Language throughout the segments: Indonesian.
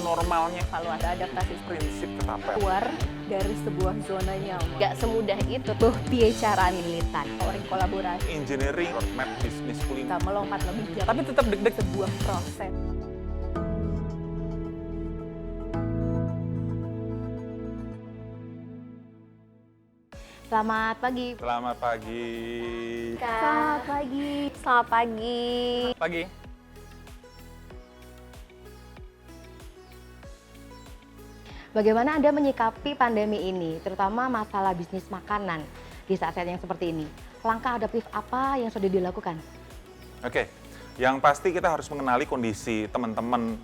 normalnya. Evaluasi adaptasi Prinsip ketapel. keluar dari sebuah zona nyaman. Gak semudah itu. Boh piye carane militan, orang kolaborasi, Engineering, roadmap, bisnis kuliner. kita melompat lebih jauh. Tapi tetap deg-deg. Sebuah proses. Selamat pagi. Selamat pagi. Selamat pagi. Selamat pagi. Pagi. Bagaimana Anda menyikapi pandemi ini, terutama masalah bisnis makanan di saat-saat yang seperti ini? Langkah adaptif apa yang sudah dilakukan? Oke, yang pasti kita harus mengenali kondisi teman-teman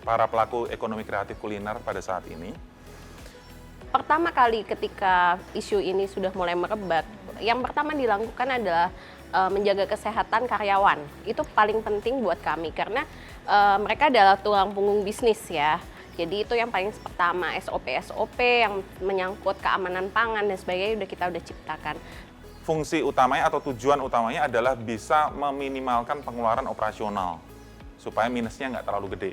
para pelaku ekonomi kreatif kuliner pada saat ini. Pertama kali ketika isu ini sudah mulai merebak, yang pertama dilakukan adalah menjaga kesehatan karyawan. Itu paling penting buat kami karena mereka adalah tulang punggung bisnis ya. Jadi itu yang paling pertama, SOP yang menyangkut keamanan pangan dan sebagainya kita udah ciptakan. Fungsi utamanya atau tujuan utamanya adalah bisa meminimalkan pengeluaran operasional supaya minusnya nggak terlalu gede.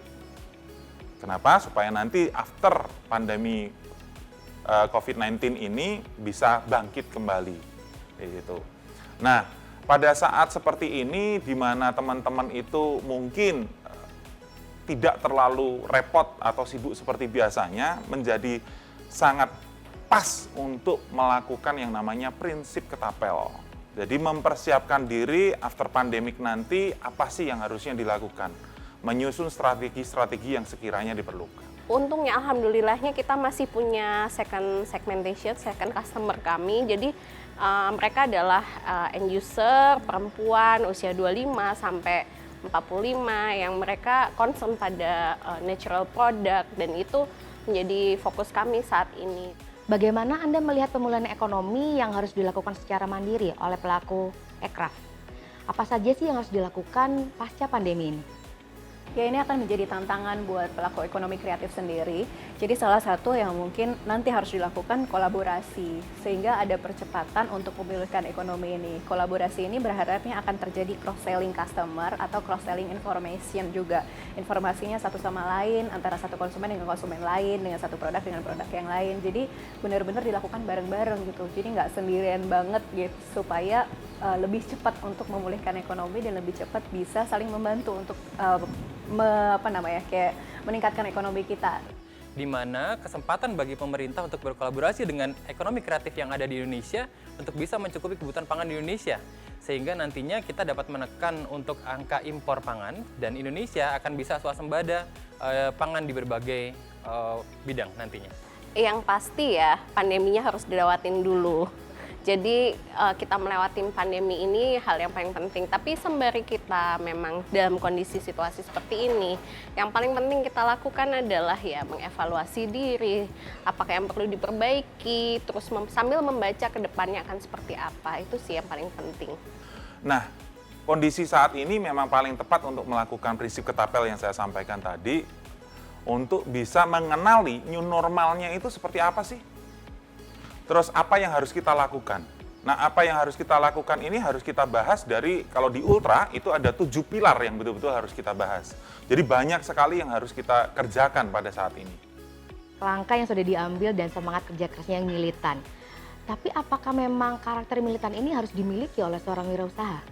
Kenapa? Supaya nanti after pandemi COVID-19 ini bisa bangkit kembali. Gitu. Nah, pada saat seperti ini di mana teman-teman itu mungkin tidak terlalu repot atau sibuk seperti biasanya, menjadi sangat pas untuk melakukan yang namanya prinsip ketapel. Jadi mempersiapkan diri after pandemic nanti apa sih yang harusnya dilakukan, menyusun strategi-strategi yang sekiranya diperlukan. Untungnya alhamdulillahnya kita masih punya second segmentation, second customer kami. Jadi mereka adalah end user, perempuan usia 25 sampai 45 yang mereka concern pada natural product dan itu menjadi fokus kami saat ini. Bagaimana Anda melihat pemulihan ekonomi yang harus dilakukan secara mandiri oleh pelaku ekraf? Apa saja sih yang harus dilakukan pasca pandemi ini? Ya, ini akan menjadi tantangan buat pelaku ekonomi kreatif sendiri. Jadi salah satu yang mungkin nanti harus dilakukan kolaborasi sehingga ada percepatan untuk memulihkan ekonomi ini. Kolaborasi ini berharapnya akan terjadi cross-selling customer atau cross-selling information juga. Informasinya satu sama lain antara satu konsumen dengan konsumen lain, dengan satu produk dengan produk yang lain. Jadi benar-benar dilakukan bareng-bareng gitu. Jadi nggak sendirian banget gitu supaya lebih cepat untuk memulihkan ekonomi dan lebih cepat bisa saling membantu untuk meningkatkan ekonomi kita. Di mana kesempatan bagi pemerintah untuk berkolaborasi dengan ekonomi kreatif yang ada di Indonesia untuk bisa mencukupi kebutuhan pangan di Indonesia. Sehingga nantinya kita dapat menekan untuk angka impor pangan dan Indonesia akan bisa swasembada pangan di berbagai bidang nantinya. Yang pasti ya pandeminya harus dilewatin dulu. Jadi kita melewati pandemi ini hal yang paling penting. Tapi sembari kita memang dalam kondisi situasi seperti ini, yang paling penting kita lakukan adalah ya mengevaluasi diri, apakah yang perlu diperbaiki, terus sambil membaca ke depannya akan seperti apa. Itu sih yang paling penting. Nah, kondisi saat ini memang paling tepat untuk melakukan prinsip ketapel yang saya sampaikan tadi, untuk bisa mengenali new normalnya itu seperti apa sih? Terus apa yang harus kita lakukan? Nah, apa yang harus kita lakukan ini harus kita bahas dari, kalau di Ultra itu ada 7 pilar yang betul-betul harus kita bahas. Jadi banyak sekali yang harus kita kerjakan pada saat ini. Langkah yang sudah diambil dan semangat kerja kerasnya yang militan. Tapi apakah memang karakter militan ini harus dimiliki oleh seorang wirausaha?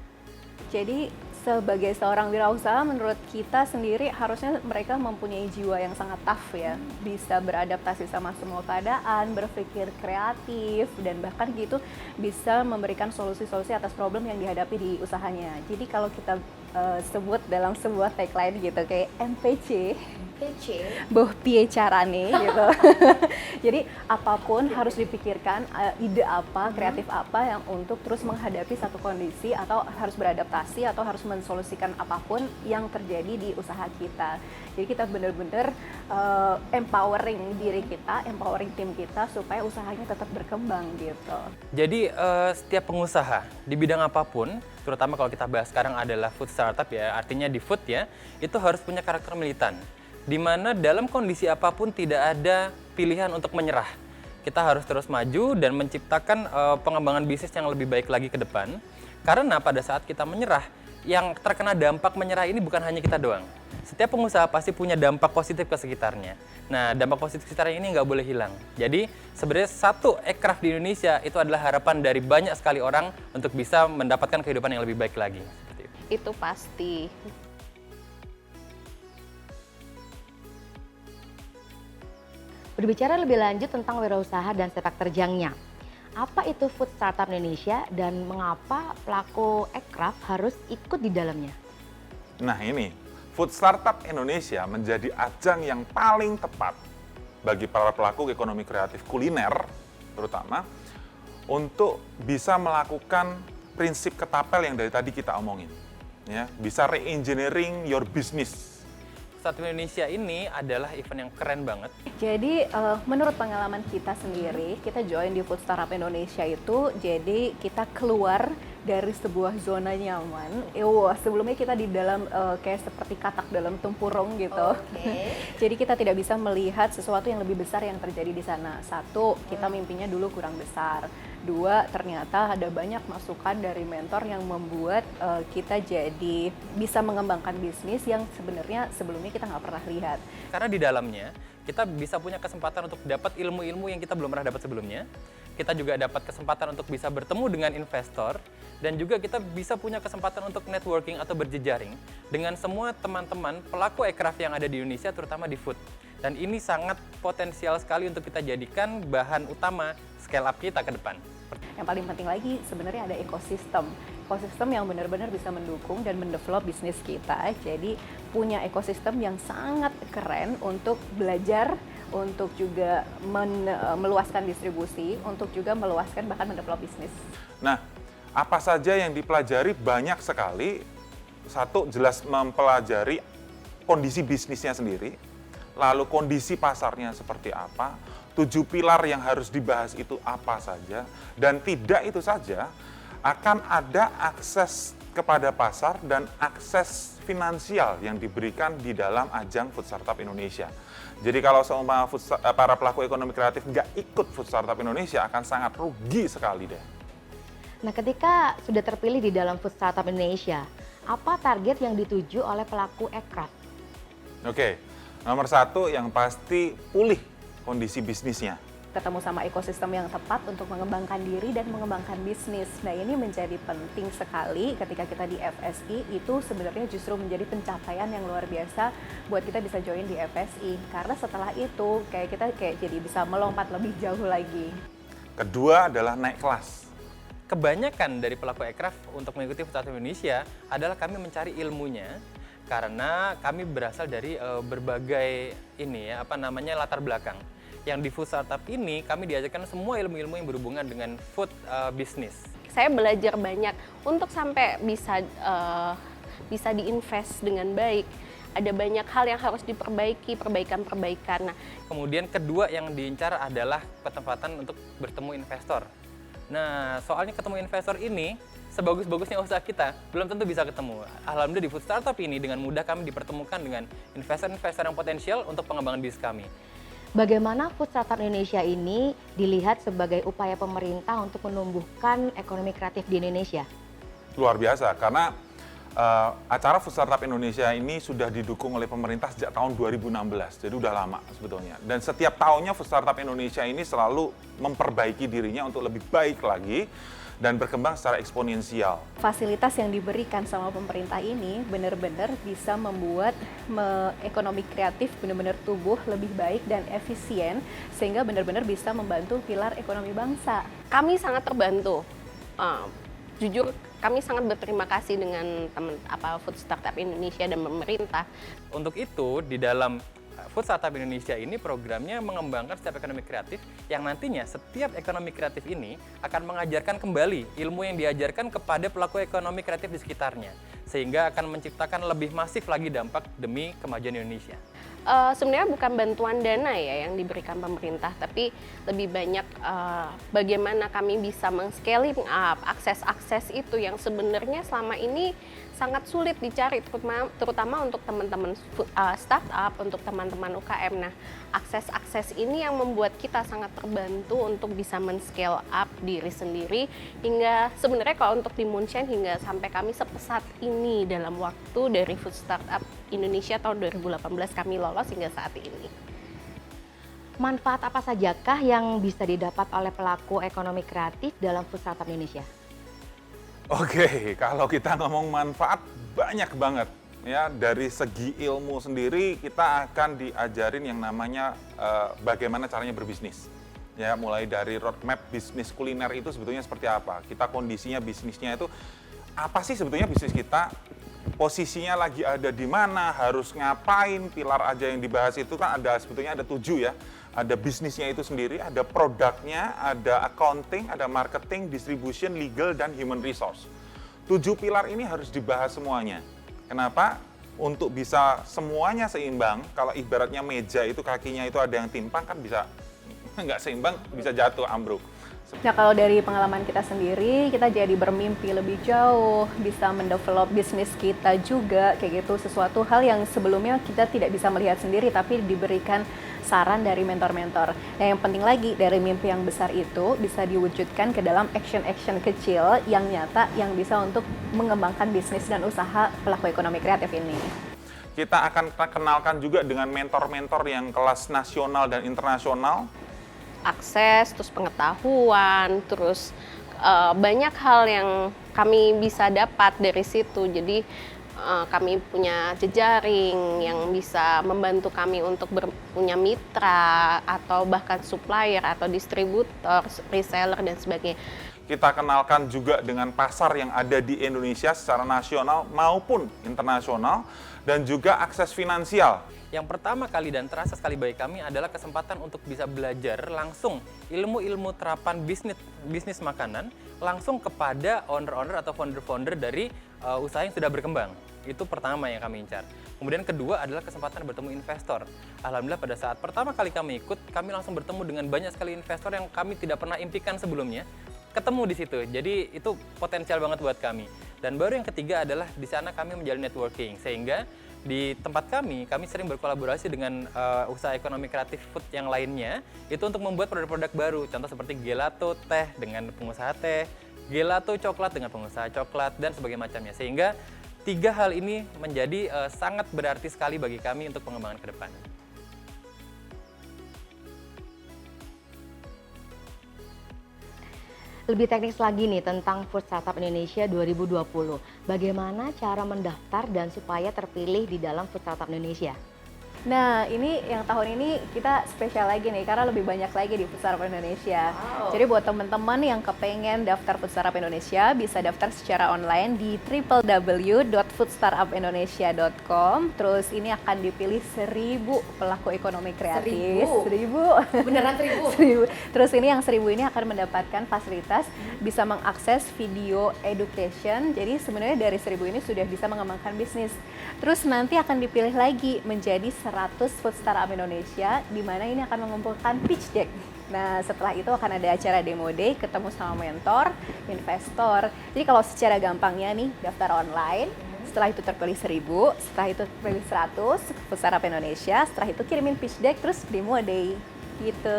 Jadi sebagai seorang wirausaha menurut kita sendiri harusnya mereka mempunyai jiwa yang sangat tough ya. Bisa beradaptasi sama semua keadaan, berpikir kreatif dan bahkan gitu bisa memberikan solusi-solusi atas problem yang dihadapi di usahanya. Jadi kalau kita sebut dalam sebuah tagline gitu kayak MPC, boh piye carane gitu. Jadi apapun harus dipikirkan, ide apa, kreatif apa yang untuk terus menghadapi satu kondisi atau harus beradaptasi atau harus mensolusikan apapun yang terjadi di usaha kita. Jadi kita benar-benar empowering diri kita, empowering tim kita supaya usahanya tetap berkembang gitu. Jadi setiap pengusaha di bidang apapun, terutama kalau kita bahas sekarang adalah food startup ya, artinya di food ya, itu harus punya karakter militan. Di mana dalam kondisi apapun tidak ada pilihan untuk menyerah. Kita harus terus maju dan menciptakan pengembangan bisnis yang lebih baik lagi ke depan. Karena pada saat kita menyerah, yang terkena dampak menyerah ini bukan hanya kita doang. setiap pengusaha pasti punya dampak positif ke sekitarnya. Nah, dampak positif sekitarnya ini nggak boleh hilang. Jadi, sebenarnya satu ekraf di Indonesia itu adalah harapan dari banyak sekali orang untuk bisa mendapatkan kehidupan yang lebih baik lagi. Seperti itu. Itu pasti. Berbicara lebih lanjut tentang wirausaha dan sepak terjangnya. Apa itu Food Startup Indonesia dan mengapa pelaku ekraf harus ikut di dalamnya? Nah ini, Food Startup Indonesia menjadi ajang yang paling tepat bagi para pelaku ekonomi kreatif kuliner, terutama, untuk bisa melakukan prinsip ketapel yang dari tadi kita omongin. Ya, bisa re-engineering your business. Startup Indonesia ini adalah event yang keren banget. Jadi menurut pengalaman kita sendiri, kita join di Food Startup Indonesia itu, jadi kita keluar dari sebuah zona nyaman. Sebelumnya kita di dalam kayak seperti katak dalam tempurung gitu. Jadi kita tidak bisa melihat sesuatu yang lebih besar yang terjadi di sana. Satu, kita mimpinya dulu kurang besar. Dua, ternyata ada banyak masukan dari mentor yang membuat kita jadi bisa mengembangkan bisnis yang sebenarnya sebelumnya kita nggak pernah lihat. Karena di dalamnya kita bisa punya kesempatan untuk dapat ilmu-ilmu yang kita belum pernah dapat sebelumnya. Kita juga dapat kesempatan untuk bisa bertemu dengan investor dan juga kita bisa punya kesempatan untuk networking atau berjejaring dengan semua teman-teman pelaku ekraf yang ada di Indonesia, terutama di food. Dan ini sangat potensial sekali untuk kita jadikan bahan utama scale up kita ke depan. Yang paling penting lagi sebenarnya ada ekosistem yang benar-benar bisa mendukung dan mendevelop bisnis kita. Jadi punya ekosistem yang sangat keren untuk belajar, untuk juga meluaskan distribusi, untuk juga meluaskan bahkan mendevelop bisnis. Nah, apa saja yang dipelajari banyak sekali. Satu, jelas mempelajari kondisi bisnisnya sendiri, lalu kondisi pasarnya seperti apa, 7 pilar yang harus dibahas itu apa saja, dan tidak itu saja, akan ada akses kepada pasar dan akses finansial yang diberikan di dalam ajang Food Startup Indonesia. Jadi kalau seumpama para pelaku ekonomi kreatif nggak ikut Food Startup Indonesia akan sangat rugi sekali deh. Nah, ketika sudah terpilih di dalam Food Startup Indonesia, apa target yang dituju oleh pelaku ekraf? Oke, nomor satu yang pasti pulih kondisi bisnisnya. Ketemu sama ekosistem yang tepat untuk mengembangkan diri dan mengembangkan bisnis. Nah, ini menjadi penting sekali ketika kita di FSI, itu sebenarnya justru menjadi pencapaian yang luar biasa buat kita bisa join di FSI. Karena setelah itu kita jadi bisa melompat lebih jauh lagi. Kedua adalah naik kelas. Kebanyakan dari pelaku ekraf untuk mengikuti Food Startup Indonesia adalah kami mencari ilmunya karena kami berasal dari berbagai latar belakang. Yang di Food Startup ini kami diajarkan semua ilmu-ilmu yang berhubungan dengan food business. Saya belajar banyak untuk sampai bisa diinvest dengan baik. Ada banyak hal yang harus diperbaiki, perbaikan-perbaikan. Nah, kemudian kedua yang diincar adalah kesempatan untuk bertemu investor. Nah, soalnya ketemu investor ini, sebagus-bagusnya usaha kita, belum tentu bisa ketemu. Alhamdulillah di Food Startup ini dengan mudah kami dipertemukan dengan investor-investor yang potensial untuk pengembangan bisnis kami. Bagaimana Food Startup Indonesia ini dilihat sebagai upaya pemerintah untuk menumbuhkan ekonomi kreatif di Indonesia? Luar biasa, karena acara Food Startup Indonesia ini sudah didukung oleh pemerintah sejak tahun 2016, jadi udah lama sebetulnya. Dan setiap tahunnya Food Startup Indonesia ini selalu memperbaiki dirinya untuk lebih baik lagi dan berkembang secara eksponensial. Fasilitas yang diberikan sama pemerintah ini benar-benar bisa membuat ekonomi kreatif benar-benar tumbuh lebih baik dan efisien, sehingga benar-benar bisa membantu pilar ekonomi bangsa. kami sangat terbantu. Jujur, kami sangat berterima kasih dengan Food Startup Indonesia dan pemerintah. Untuk itu, di dalam Food Startup Indonesia ini programnya mengembangkan setiap ekonomi kreatif yang nantinya setiap ekonomi kreatif ini akan mengajarkan kembali ilmu yang diajarkan kepada pelaku ekonomi kreatif di sekitarnya, sehingga akan menciptakan lebih masif lagi dampak demi kemajuan Indonesia. sebenarnya bukan bantuan dana ya yang diberikan pemerintah, tapi lebih banyak bagaimana kami bisa meng-scaling up akses-akses itu yang sebenarnya selama ini sangat sulit dicari, terutama untuk teman-teman startup, untuk teman-teman UKM. Nah, akses-akses ini yang membuat kita sangat terbantu untuk bisa men-scale up diri sendiri, hingga sebenarnya kalau untuk di Moonshine hingga sampai kami sepesat ini dalam waktu dari Food Startup Indonesia tahun 2018 kami lolos hingga saat ini. Manfaat apa sajakah yang bisa didapat oleh pelaku ekonomi kreatif dalam Food Startup Indonesia? Oke, kalau kita ngomong manfaat banyak banget ya. Dari segi ilmu sendiri kita akan diajarin yang namanya bagaimana caranya berbisnis. Ya, mulai dari roadmap bisnis kuliner itu sebetulnya seperti apa. Kita kondisinya bisnisnya itu apa sih sebetulnya bisnis kita? Posisinya lagi ada di mana, harus ngapain, pilar aja yang dibahas itu kan ada sebetulnya ada 7 ya. Ada bisnisnya itu sendiri, ada produknya, ada accounting, ada marketing, distribution, legal, dan human resource. 7 pilar ini harus dibahas semuanya. Kenapa? Untuk bisa semuanya seimbang, kalau ibaratnya meja itu kakinya itu ada yang timpang kan bisa nggak seimbang, bisa jatuh, ambruk. Nah, kalau dari pengalaman kita sendiri, kita jadi bermimpi lebih jauh, bisa mendevelop bisnis kita juga, kayak gitu, sesuatu hal yang sebelumnya kita tidak bisa melihat sendiri, tapi diberikan saran dari mentor-mentor. Nah, yang penting lagi, dari mimpi yang besar itu bisa diwujudkan ke dalam action-action kecil yang nyata, yang bisa untuk mengembangkan bisnis dan usaha pelaku ekonomi kreatif ini. Kita akan kenalkan juga dengan mentor-mentor yang kelas nasional dan internasional. Akses, terus pengetahuan, terus banyak hal yang kami bisa dapat dari situ. Jadi kami punya jejaring yang bisa membantu kami untuk punya mitra atau bahkan supplier atau distributor, reseller dan sebagainya. Kita kenalkan juga dengan pasar yang ada di Indonesia secara nasional maupun internasional, dan juga akses finansial. Yang pertama kali dan terasa sekali bagi kami adalah kesempatan untuk bisa belajar langsung ilmu-ilmu terapan bisnis makanan langsung kepada owner-owner atau founder-founder dari usaha yang sudah berkembang. Itu pertama yang kami incar. Kemudian kedua adalah kesempatan bertemu investor. Alhamdulillah pada saat pertama kali kami ikut, kami langsung bertemu dengan banyak sekali investor yang kami tidak pernah impikan sebelumnya. Ketemu di situ, jadi itu potensial banget buat kami. Dan baru yang ketiga adalah di sana kami menjalin networking, sehingga di tempat kami sering berkolaborasi dengan usaha ekonomi kreatif food yang lainnya, itu untuk membuat produk-produk baru. Contoh seperti gelato teh dengan pengusaha teh, gelato coklat dengan pengusaha coklat, dan sebagainya macamnya. Sehingga 3 hal ini menjadi sangat berarti sekali bagi kami untuk pengembangan ke depan. Lebih teknis lagi nih tentang Food Startup Indonesia 2020. Bagaimana cara mendaftar dan supaya terpilih di dalam Food Startup Indonesia? Nah, ini yang tahun ini kita spesial lagi nih, karena lebih banyak lagi di Food Startup Indonesia. Wow. Jadi buat teman-teman yang kepengen daftar Food Startup Indonesia, bisa daftar secara online di www.foodstartupindonesia.com. Terus ini akan dipilih 1000 pelaku ekonomi kreatif. 1000? Beneran 1000? 1000. Terus ini yang 1000 ini akan mendapatkan fasilitas bisa mengakses video education. Jadi sebenarnya dari 1000 ini sudah bisa mengembangkan bisnis. Terus nanti akan dipilih lagi menjadi 100 Food Startup Indonesia, di mana ini akan mengumpulkan pitch deck. Nah, setelah itu akan ada acara demo day, ketemu sama mentor, investor. Jadi kalau secara gampangnya nih, daftar online, setelah itu terpilih 1000, setelah itu terpilih 100 Food Startup Indonesia, setelah itu kirimin pitch deck, terus demo day, gitu.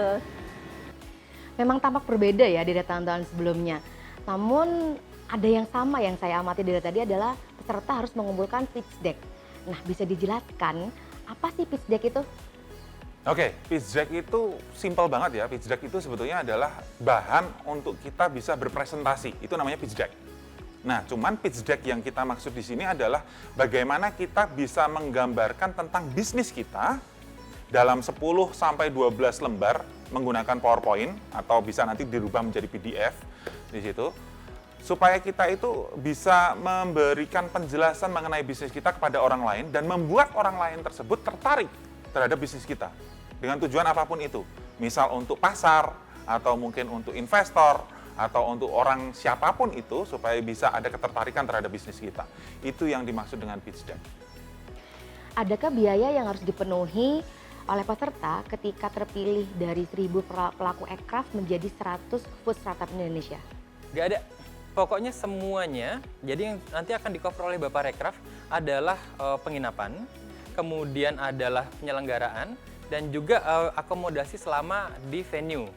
Memang tampak berbeda ya dari tahun-tahun sebelumnya. Namun ada yang sama yang saya amati dari tadi adalah peserta harus mengumpulkan pitch deck. Nah, bisa dijelaskan apa sih pitch deck itu? Oke, pitch deck itu simple banget ya. Pitch deck itu sebetulnya adalah bahan untuk kita bisa berpresentasi. Itu namanya pitch deck. Nah, cuman pitch deck yang kita maksud di sini adalah bagaimana kita bisa menggambarkan tentang bisnis kita dalam 10 sampai 12 lembar menggunakan PowerPoint atau bisa nanti dirubah menjadi PDF di situ. Supaya kita itu bisa memberikan penjelasan mengenai bisnis kita kepada orang lain dan membuat orang lain tersebut tertarik terhadap bisnis kita dengan tujuan apapun itu. Misal untuk pasar, atau mungkin untuk investor, atau untuk orang siapapun itu supaya bisa ada ketertarikan terhadap bisnis kita. Itu yang dimaksud dengan pitch deck. adakah biaya yang harus dipenuhi oleh peserta ketika terpilih dari 1.000 pelaku aircraft menjadi 100 food startup Indonesia? Nggak ada. Pokoknya semuanya, jadi yang nanti akan di-cover oleh Bapak Rekraf adalah penginapan, kemudian adalah penyelenggaraan, dan juga akomodasi selama di venue.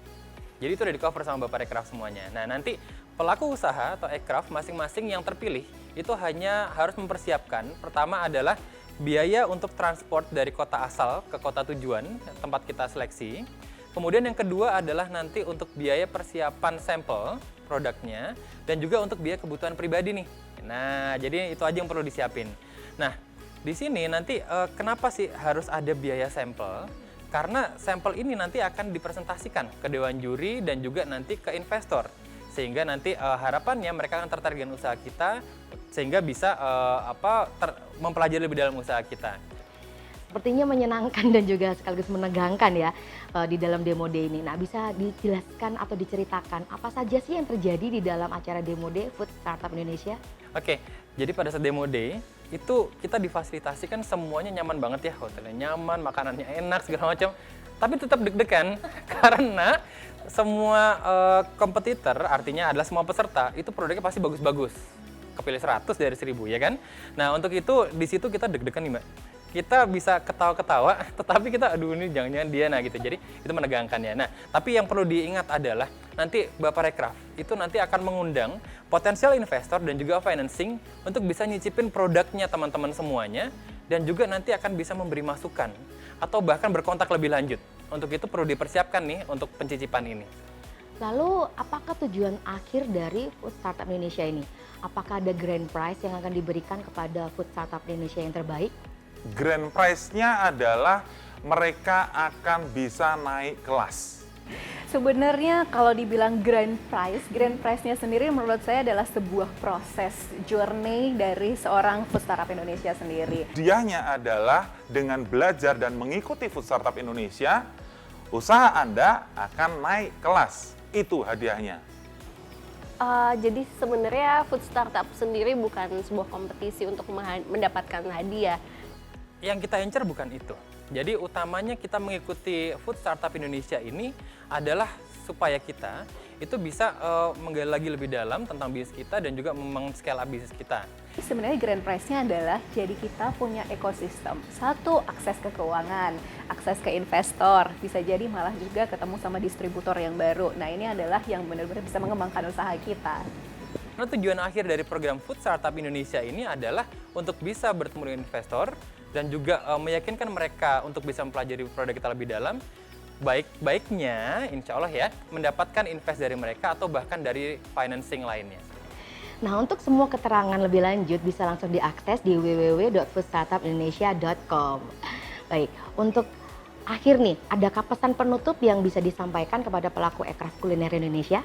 Jadi itu udah di-cover sama Bapak Rekraf semuanya. Nah, nanti pelaku usaha atau aircraft masing-masing yang terpilih itu hanya harus mempersiapkan, pertama adalah biaya untuk transport dari kota asal ke kota tujuan, tempat kita seleksi. Kemudian yang kedua adalah nanti untuk biaya persiapan sampel produknya, dan juga untuk biaya kebutuhan pribadi nih. Nah, jadi itu aja yang perlu disiapin. Nah, di sini nanti kenapa sih harus ada biaya sampel? Karena sampel ini nanti akan dipresentasikan ke Dewan Juri dan juga nanti ke investor. Sehingga nanti harapannya mereka akan tertarik dengan usaha kita, sehingga bisa mempelajari lebih dalam usaha kita. Sepertinya menyenangkan dan juga sekaligus menegangkan ya di dalam Demo Day ini. Nah, bisa dijelaskan atau diceritakan apa saja sih yang terjadi di dalam acara Demo Day Food Startup Indonesia? Oke, jadi pada saat Demo Day itu kita difasilitasikan semuanya nyaman banget ya, hotelnya nyaman, makanannya enak segala macam. Tapi tetap deg-degan karena semua kompetitor, artinya adalah semua peserta itu produknya pasti bagus-bagus. Kepilih 100 dari 1000 ya kan. Nah, untuk itu di situ kita deg-degan nih, Mbak. Kita bisa ketawa-ketawa, tetapi kita aduh ini jangan-jangan dia, nah gitu. Jadi itu menegangkan ya. Nah, tapi yang perlu diingat adalah nanti Bapak Rekraf itu nanti akan mengundang potensial investor dan juga financing untuk bisa nyicipin produknya teman-teman semuanya, dan juga nanti akan bisa memberi masukan atau bahkan berkontak lebih lanjut. Untuk itu perlu dipersiapkan nih untuk pencicipan ini. Lalu, apakah tujuan akhir dari Food Startup Indonesia ini? Apakah ada grand prize yang akan diberikan kepada Food Startup Indonesia yang terbaik? Grand prize-nya adalah mereka akan bisa naik kelas. Sebenarnya kalau dibilang grand prize-nya sendiri menurut saya adalah sebuah proses journey dari seorang food startup Indonesia sendiri. Hadiahnya adalah dengan belajar dan mengikuti Food Startup Indonesia, usaha Anda akan naik kelas. Itu hadiahnya. Jadi sebenarnya food startup sendiri bukan sebuah kompetisi untuk mendapatkan hadiah. Yang kita incar bukan itu. Jadi utamanya kita mengikuti Food Startup Indonesia ini adalah supaya kita itu bisa menggali lagi lebih dalam tentang bisnis kita dan juga meng-scale up bisnis kita. Sebenarnya grand prize-nya adalah jadi kita punya ekosistem. Satu, akses ke keuangan, akses ke investor, bisa jadi malah juga ketemu sama distributor yang baru. Nah, ini adalah yang benar-benar bisa mengembangkan usaha kita. Nah, tujuan akhir dari program Food Startup Indonesia ini adalah untuk bisa bertemu dengan investor dan juga meyakinkan mereka untuk bisa mempelajari produk kita lebih dalam. Baik-baiknya, insya Allah ya, mendapatkan invest dari mereka atau bahkan dari financing lainnya. Nah, untuk semua keterangan lebih lanjut bisa langsung diakses di www.foodstartupindonesia.com. Baik, untuk akhir nih, adakah pesan penutup yang bisa disampaikan kepada pelaku aircraft kuliner Indonesia?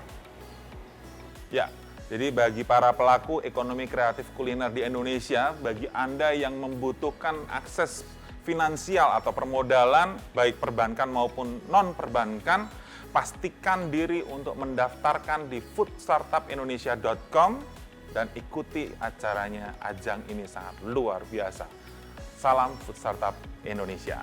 Ya, jadi bagi para pelaku ekonomi kreatif kuliner di Indonesia, bagi Anda yang membutuhkan akses finansial atau permodalan, baik perbankan maupun non-perbankan, pastikan diri untuk mendaftarkan di foodstartupindonesia.com dan ikuti acaranya. Ajang ini sangat luar biasa. Salam Food Startup Indonesia.